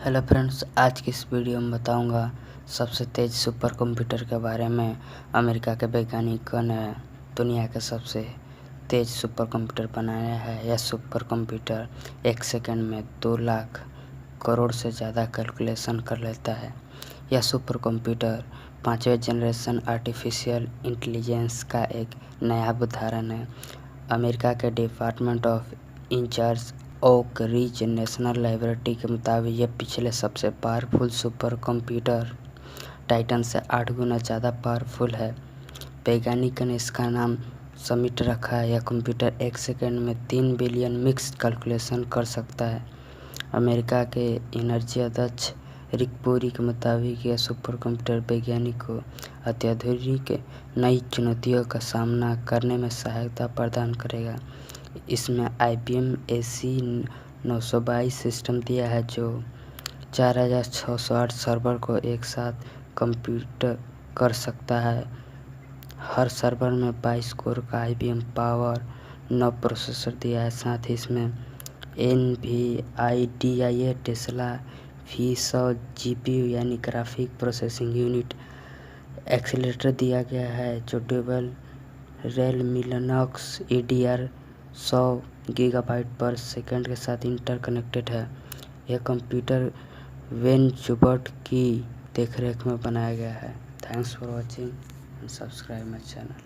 Hello friends, आज की इस वीडियो में बताऊंगा सबसे तेज़ सुपर कंप्यूटर के बारे में। अमेरिका के वैज्ञानिकों ने दुनिया के सबसे तेज़ सुपर कंप्यूटर बनाया है। यह सुपर कंप्यूटर 1 सेकंड में 2 लाख करोड़ से ज़्यादा कैलकुलेशन कर लेता है। यह सुपर कंप्यूटर 5वें जनरेशन आर्टिफिशियल इंटेलिजेंस का एक नया उदाहरण है। अमेरिका के department of in charge Oak Ridge national library के मुताबिक यह पिछले सबसे पावरफुल सुपर कंप्यूटर टाइटन से 8 गुना ज़्यादा पावरफुल है। वैज्ञानिक ने इसका नाम समिट रखा है। यह कंप्यूटर 1 सेकंड में 3 बिलियन मिक्स कैलकुलेशन कर सकता है। अमेरिका के एनर्जी अध्यक्ष रिक पुरी के मुताबिक यह सुपर कंप्यूटर वैज्ञानिक को अत्याधुनिक नई चुनौतियों का सामना करने में सहायता प्रदान करेगा। इसमें IBM AC 922 सिस्टम दिया है जो 4608 सर्वर को एक साथ कंप्यूट कर सकता है। हर सर्वर में 22 कोर का IBM पावर 9 प्रोसेसर दिया है। साथ ही इसमें NVIDIA टेस्ला V100 GPU यानी ग्राफिक प्रोसेसिंग यूनिट एक्सीलरेटर दिया गया है जो डुअल रेल मिलनॉक्स EDR 100 गीगाबाइट पर सेकंड के साथ इंटरकनेक्टेड है। यह कंप्यूटर वेन जुबर्ट की देखरेख में बनाया गया है। Thanks for watching and subscribe my channel.